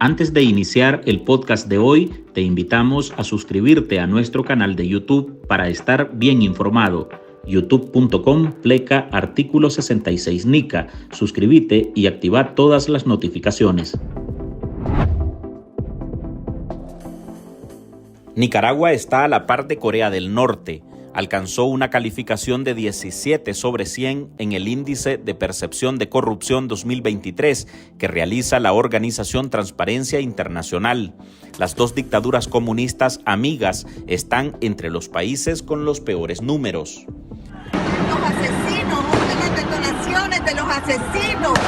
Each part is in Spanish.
Antes de iniciar el podcast de hoy, te invitamos a suscribirte a nuestro canal de YouTube para estar bien informado. youtube.com/artículo 66 NICA. Suscríbete y activa todas las notificaciones. Nicaragua está a la par de Corea del Norte. Alcanzó una calificación de 17 sobre 100 en el Índice de Percepción de Corrupción 2023 que realiza la organización Transparencia Internacional. Las dos dictaduras comunistas amigas están entre los países con los peores números. Los asesinos, las detonaciones de los asesinos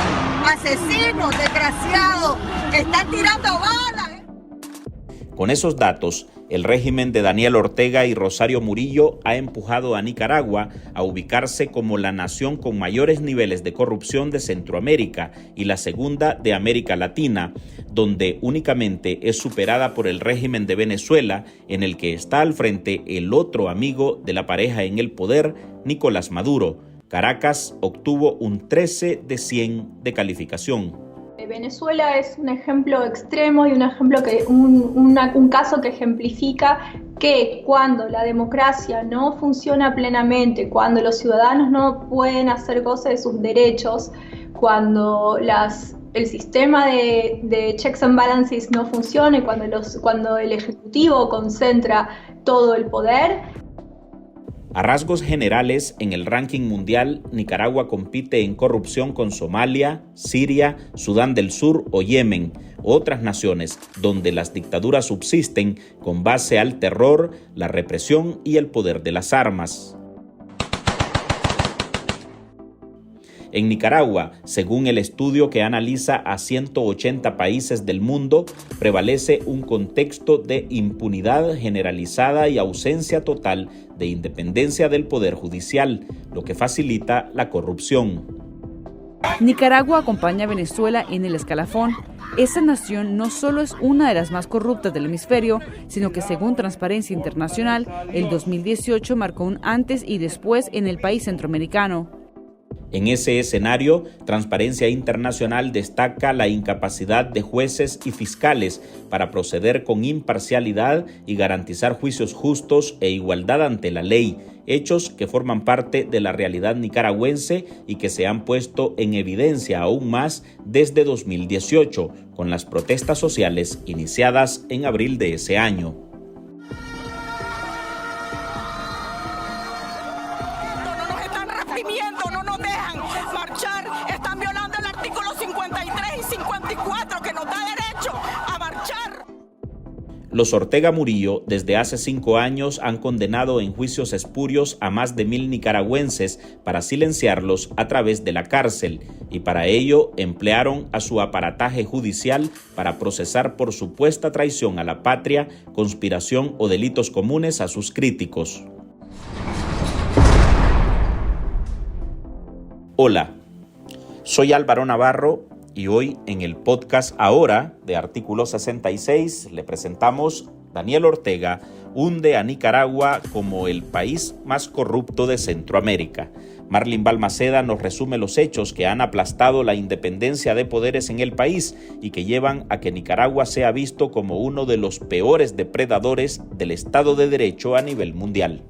desgraciados que están tirando balas. Con esos datos, el régimen de Daniel Ortega y Rosario Murillo ha empujado a Nicaragua a ubicarse como la nación con mayores niveles de corrupción de Centroamérica y la segunda de América Latina, donde únicamente es superada por el régimen de Venezuela, en el que está al frente el otro amigo de la pareja en el poder, Nicolás Maduro. Caracas obtuvo un 13 de 100 de calificación. Venezuela es un ejemplo extremo y un caso que ejemplifica que cuando la democracia no funciona plenamente, cuando los ciudadanos no pueden hacer goce de sus derechos, cuando el sistema de checks and balances no funciona y cuando el Ejecutivo concentra todo el poder. A rasgos generales, en el ranking mundial, Nicaragua compite en corrupción con Somalia, Siria, Sudán del Sur o Yemen, otras naciones donde las dictaduras subsisten con base al terror, la represión y el poder de las armas. En Nicaragua, según el estudio que analiza a 180 países del mundo, prevalece un contexto de impunidad generalizada y ausencia total de independencia del Poder Judicial, lo que facilita la corrupción. Nicaragua acompaña a Venezuela en el escalafón. Esa nación no solo es una de las más corruptas del hemisferio, sino que según Transparencia Internacional, el 2018 marcó un antes y después en el país centroamericano. En ese escenario, Transparencia Internacional destaca la incapacidad de jueces y fiscales para proceder con imparcialidad y garantizar juicios justos e igualdad ante la ley, hechos que forman parte de la realidad nicaragüense y que se han puesto en evidencia aún más desde 2018, con las protestas sociales iniciadas en abril de ese año. No nos dejan marchar, están violando el artículo 53 y 54 que nos da derecho a marchar. Los Ortega Murillo desde hace 5 años han condenado en juicios espurios a más de 1,000 nicaragüenses para silenciarlos a través de la cárcel y para ello emplearon a su aparataje judicial para procesar por supuesta traición a la patria, conspiración o delitos comunes a sus críticos. Hola, soy Álvaro Navarro y hoy en el podcast Ahora de Artículo 66 le presentamos Daniel Ortega hunde a Nicaragua como el país más corrupto de Centroamérica. Marlin Balmaceda nos resume los hechos que han aplastado la independencia de poderes en el país y que llevan a que Nicaragua sea visto como uno de los peores depredadores del Estado de Derecho a nivel mundial.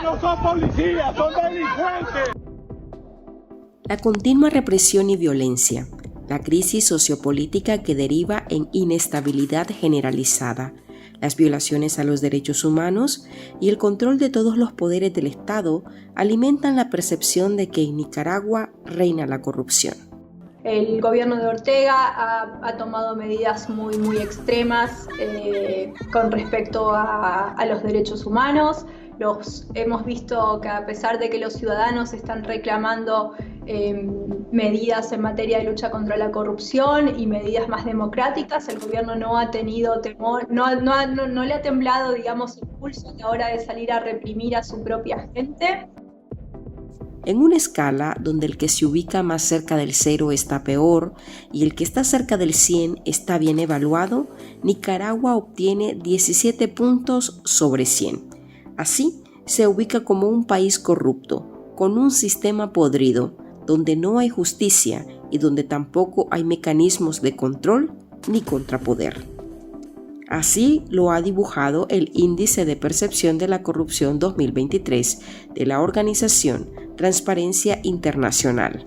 No son policías, son delincuentes. La continua represión y violencia, la crisis sociopolítica que deriva en inestabilidad generalizada, las violaciones a los derechos humanos y el control de todos los poderes del Estado alimentan la percepción de que en Nicaragua reina la corrupción. El gobierno de Ortega ha tomado medidas muy extremas con respecto a los derechos humanos. Hemos visto que a pesar de que los ciudadanos están reclamando medidas en materia de lucha contra la corrupción y medidas más democráticas, el gobierno no ha tenido temor, no le ha temblado, digamos, el pulso a la hora de salir a reprimir a su propia gente. En una escala donde el que se ubica más cerca del 0 está peor y el que está cerca del 100 está bien evaluado, Nicaragua obtiene 17 puntos sobre 100. Así, se ubica como un país corrupto, con un sistema podrido, donde no hay justicia y donde tampoco hay mecanismos de control ni contrapoder. Así lo ha dibujado el Índice de Percepción de la Corrupción 2023 de la organización Transparencia Internacional.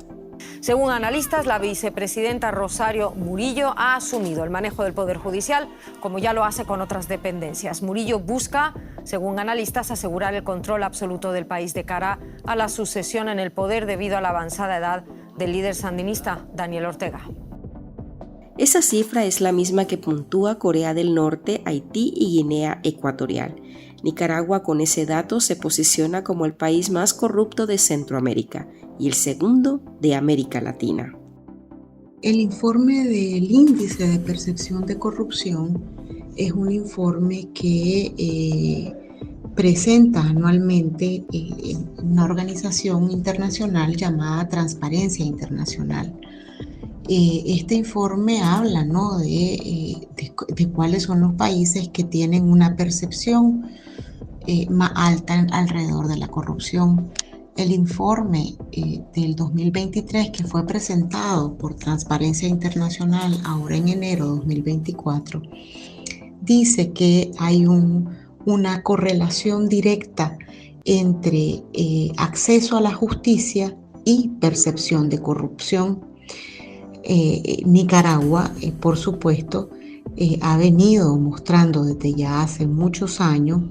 Según analistas, la vicepresidenta Rosario Murillo ha asumido el manejo del Poder Judicial, como ya lo hace con otras dependencias. Murillo busca, según analistas, asegurar el control absoluto del país de cara a la sucesión en el poder debido a la avanzada edad del líder sandinista Daniel Ortega. Esa cifra es la misma que puntúa Corea del Norte, Haití y Guinea Ecuatorial. Nicaragua con ese dato se posiciona como el país más corrupto de Centroamérica y el segundo de América Latina. El informe del Índice de Percepción de Corrupción es un informe que presenta anualmente una organización internacional llamada Transparencia Internacional. Este informe habla, ¿no?, de cuáles son los países que tienen una percepción más alta alrededor de la corrupción. El informe del 2023 que fue presentado por Transparencia Internacional ahora en enero de 2024 dice que hay una correlación directa entre acceso a la justicia y percepción de corrupción. Nicaragua, por supuesto, ha venido mostrando desde ya hace muchos años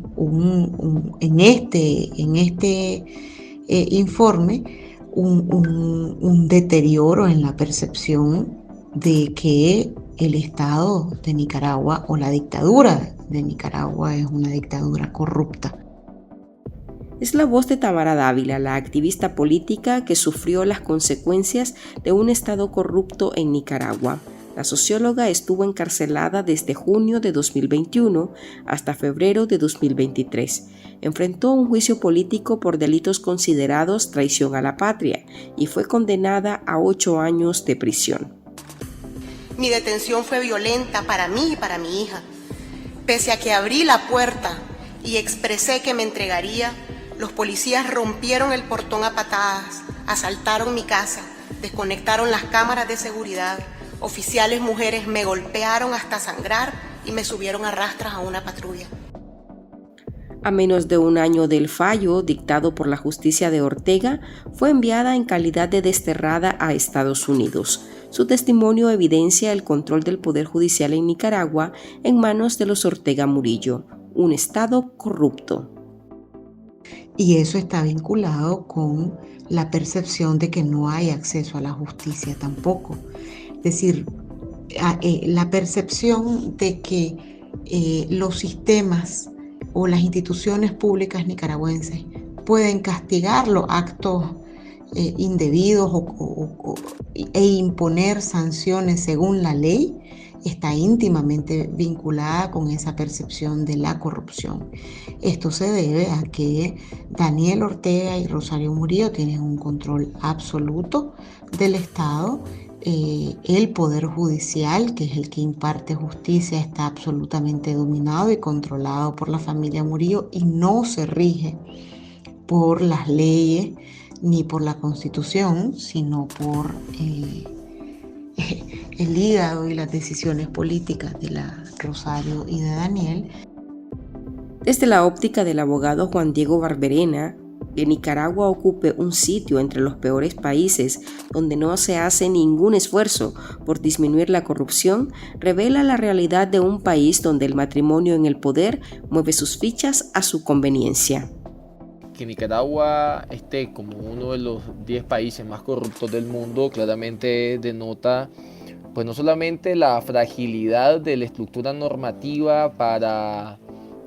en este informe un deterioro en la percepción de que el Estado de Nicaragua o la dictadura de Nicaragua es una dictadura corrupta. Es la voz de Tamara Dávila, la activista política que sufrió las consecuencias de un Estado corrupto en Nicaragua. La socióloga estuvo encarcelada desde junio de 2021 hasta febrero de 2023. Enfrentó un juicio político por delitos considerados traición a la patria y fue condenada a 8 años de prisión. Mi detención fue violenta para mí y para mi hija. Pese a que abrí la puerta y expresé que me entregaría, los policías rompieron el portón a patadas, asaltaron mi casa, desconectaron las cámaras de seguridad, oficiales mujeres me golpearon hasta sangrar y me subieron a rastras a una patrulla. A menos de un año del fallo dictado por la justicia de Ortega, fue enviada en calidad de desterrada a Estados Unidos. Su testimonio evidencia el control del Poder Judicial en Nicaragua en manos de los Ortega Murillo, un Estado corrupto. Y eso está vinculado con la percepción de que no hay acceso a la justicia tampoco. Es decir, la percepción de que los sistemas o las instituciones públicas nicaragüenses pueden castigar los actos indebidos e imponer sanciones según la ley, está íntimamente vinculada con esa percepción de la corrupción. Esto se debe a que Daniel Ortega y Rosario Murillo tienen un control absoluto del Estado. El Poder Judicial, que es el que imparte justicia, está absolutamente dominado y controlado por la familia Murillo y no se rige por las leyes ni por la Constitución, sino por el hígado y las decisiones políticas de la Rosario y de Daniel. Desde la óptica del abogado Juan Diego Barberena, que Nicaragua ocupe un sitio entre los peores países donde no se hace ningún esfuerzo por disminuir la corrupción, revela la realidad de un país donde el matrimonio en el poder mueve sus fichas a su conveniencia. Que Nicaragua esté como uno de los 10 países más corruptos del mundo claramente denota pues no solamente la fragilidad de la estructura normativa para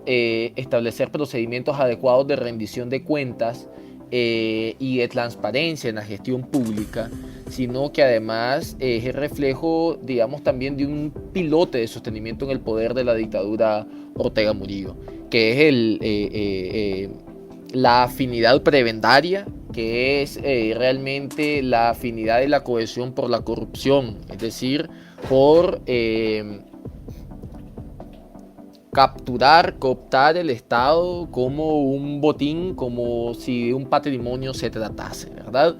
establecer procedimientos adecuados de rendición de cuentas y de transparencia en la gestión pública, sino que además es el reflejo, digamos, también de un pilote de sostenimiento en el poder de la dictadura Ortega Murillo, que es la afinidad prebendaria, que es realmente la afinidad y la cohesión por la corrupción, es decir, por capturar, cooptar el Estado como un botín, como si de un patrimonio se tratase, ¿verdad?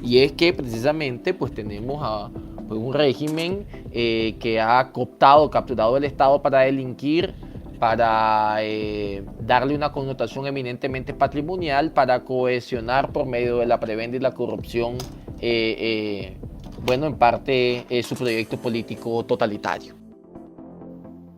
y es que precisamente pues tenemos un régimen que ha capturado el Estado para delinquir, para darle una connotación eminentemente patrimonial, para cohesionar por medio de la prebenda y la corrupción, en parte su proyecto político totalitario.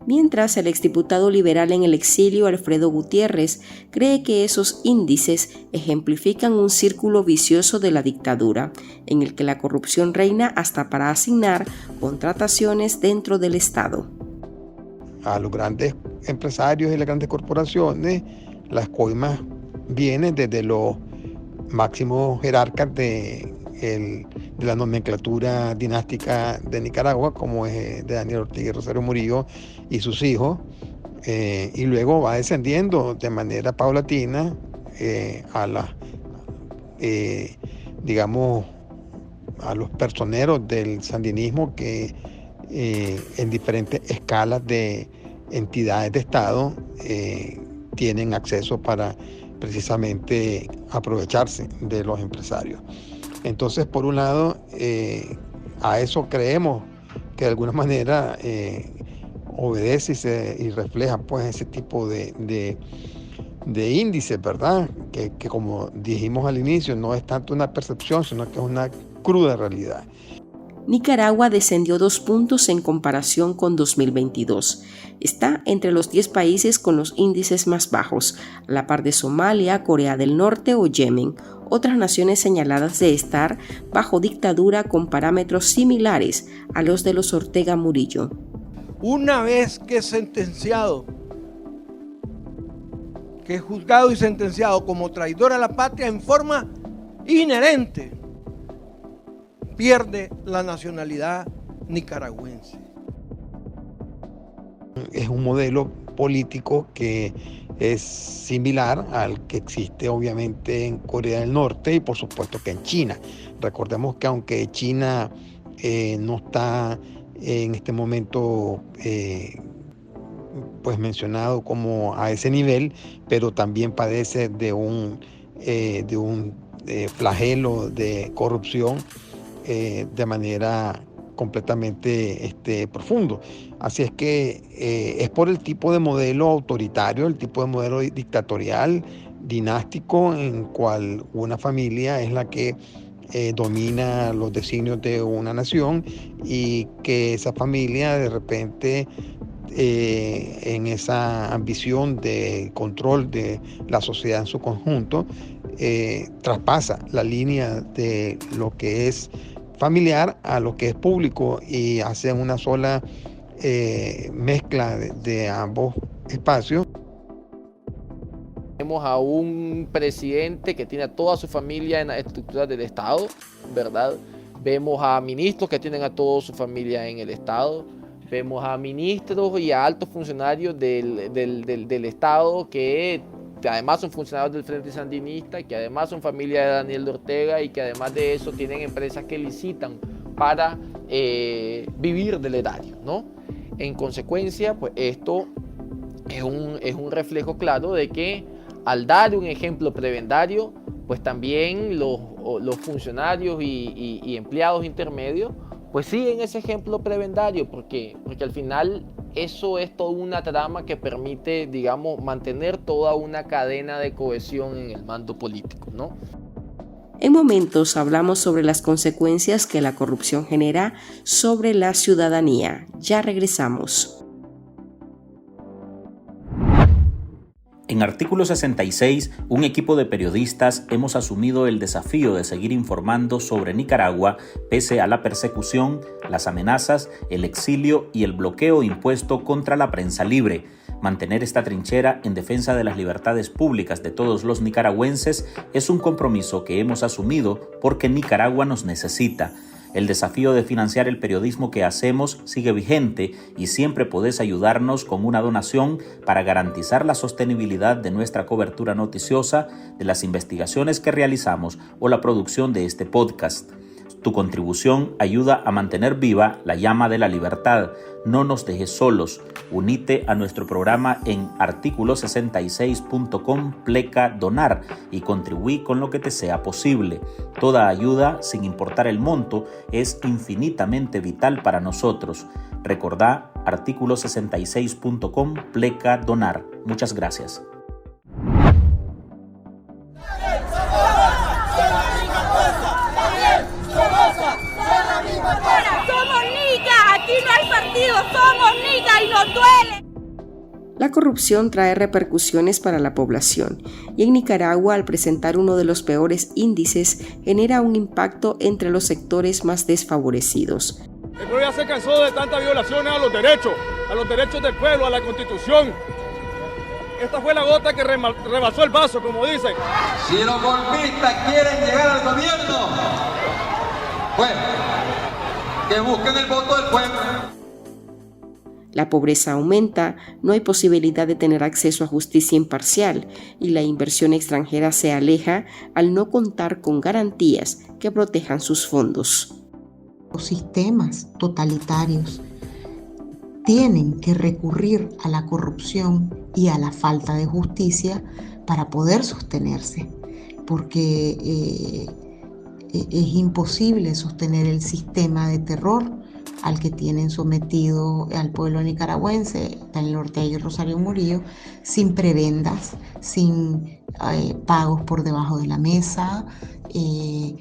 Mientras el exdiputado liberal en el exilio, Alfredo Gutiérrez, cree que esos índices ejemplifican un círculo vicioso de la dictadura, en el que la corrupción reina hasta para asignar contrataciones dentro del Estado. A los grandes empresarios y las grandes corporaciones, las coimas vienen desde los máximos jerarcas de la nomenclatura dinástica de Nicaragua, como es de Daniel Ortega y Rosario Murillo y sus hijos, y luego va descendiendo de manera paulatina a los personeros del sandinismo que en diferentes escalas de entidades de Estado tienen acceso para precisamente aprovecharse de los empresarios. Entonces, por un lado, a eso creemos que de alguna manera obedece y refleja pues ese tipo de índices, ¿verdad? Que como dijimos al inicio, no es tanto una percepción, sino que es una cruda realidad. Nicaragua descendió 2 puntos en comparación con 2022. Está entre los 10 países con los índices más bajos, a la par de Somalia, Corea del Norte o Yemen, otras naciones señaladas de estar bajo dictadura con parámetros similares a los de los Ortega Murillo. Una vez que es sentenciado, que es juzgado y sentenciado como traidor a la patria en forma inherente, pierde la nacionalidad nicaragüense. Es un modelo político que es similar al que existe obviamente en Corea del Norte y por supuesto que en China. Recordemos que aunque China no está en este momento pues mencionado como a ese nivel, pero también padece de un flagelo de corrupción de manera completamente profundo. Así es que es por el tipo de modelo autoritario, el tipo de modelo dictatorial, dinástico, en cual una familia es la que domina los designios de una nación y que esa familia de repente en esa ambición de control de la sociedad en su conjunto traspasa la línea de lo que es familiar a lo que es público y hacen una sola mezcla de ambos espacios. Tenemos a un presidente que tiene a toda su familia en las estructuras del Estado, ¿verdad? Vemos a ministros que tienen a toda su familia en el Estado. Vemos a ministros y a altos funcionarios del Estado que además son funcionarios del Frente Sandinista, que además son familia de Daniel Ortega y que además de eso tienen empresas que licitan para vivir del erario, ¿no? En consecuencia, pues esto es un reflejo claro de que al dar un ejemplo prebendario, pues también los funcionarios y empleados intermedios pues siguen ese ejemplo prebendario, porque al final eso es toda una trama que permite, digamos, mantener toda una cadena de cohesión en el mando político, ¿no? En momentos hablamos sobre las consecuencias que la corrupción genera sobre la ciudadanía. Ya regresamos. En Artículo 66, un equipo de periodistas hemos asumido el desafío de seguir informando sobre Nicaragua pese a la persecución, las amenazas, el exilio y el bloqueo impuesto contra la prensa libre. Mantener esta trinchera en defensa de las libertades públicas de todos los nicaragüenses es un compromiso que hemos asumido porque Nicaragua nos necesita. El desafío de financiar el periodismo que hacemos sigue vigente y siempre podés ayudarnos con una donación para garantizar la sostenibilidad de nuestra cobertura noticiosa, de las investigaciones que realizamos o la producción de este podcast. Tu contribución ayuda a mantener viva la llama de la libertad. No nos dejes solos. Unite a nuestro programa en articulo66.com/donar y contribuí con lo que te sea posible. Toda ayuda, sin importar el monto, es infinitamente vital para nosotros. Recordá articulo66.com/donar. Muchas gracias. Somos Nica, aquí no hay partido, somos Nica y nos duele. La corrupción trae repercusiones para la población y en Nicaragua, al presentar uno de los peores índices, genera un impacto entre los sectores más desfavorecidos. El pueblo ya se cansó de tantas violaciones a los derechos del pueblo, a la Constitución. Esta fue la gota que rebasó el vaso, como dicen. Si los golpistas quieren llegar al gobierno, bueno, que busquen el voto del pueblo. La pobreza aumenta, no hay posibilidad de tener acceso a justicia imparcial y la inversión extranjera se aleja al no contar con garantías que protejan sus fondos. Los sistemas totalitarios tienen que recurrir a la corrupción y a la falta de justicia para poder sostenerse, porque es imposible sostener el sistema de terror al que tienen sometido al pueblo nicaragüense, Daniel Ortega y Rosario Murillo, sin prebendas, sin pagos por debajo de la mesa,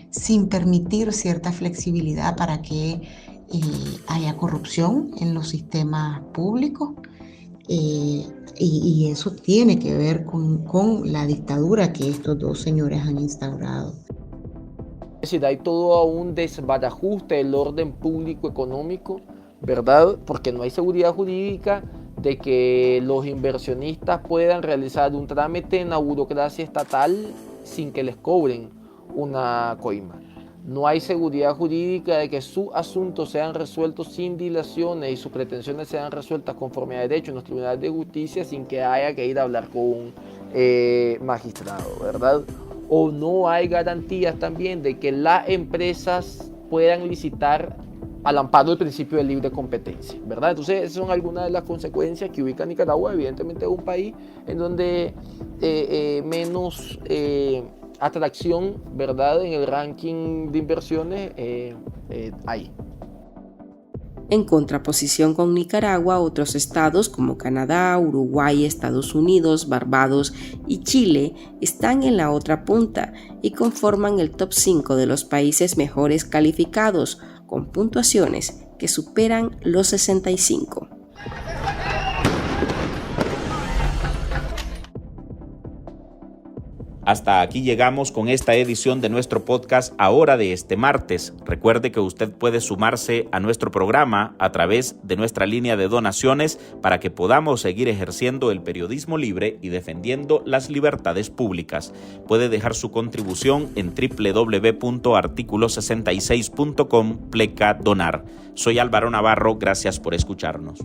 sin permitir cierta flexibilidad para que haya corrupción en los sistemas públicos. Y eso tiene que ver con la dictadura que estos dos señores han instaurado. Es decir, hay todo un desbarajuste del orden público económico, ¿verdad? Porque no hay seguridad jurídica de que los inversionistas puedan realizar un trámite en la burocracia estatal sin que les cobren una coima. No hay seguridad jurídica de que sus asuntos sean resueltos sin dilaciones y sus pretensiones sean resueltas conforme a derecho en los tribunales de justicia sin que haya que ir a hablar con un magistrado, ¿verdad? O no hay garantías también de que las empresas puedan licitar al amparo del principio de libre competencia, ¿verdad? Entonces, esas son algunas de las consecuencias que ubica Nicaragua. Evidentemente es un país en donde menos atracción, ¿verdad?, en el ranking de inversiones hay. En contraposición con Nicaragua, otros estados como Canadá, Uruguay, Estados Unidos, Barbados y Chile están en la otra punta y conforman el top 5 de los países mejores calificados, con puntuaciones que superan los 65. Hasta aquí llegamos con esta edición de nuestro podcast Ahora de este martes. Recuerde que usted puede sumarse a nuestro programa a través de nuestra línea de donaciones para que podamos seguir ejerciendo el periodismo libre y defendiendo las libertades públicas. Puede dejar su contribución en www.articulo66.com/donar. Soy Álvaro Navarro, gracias por escucharnos.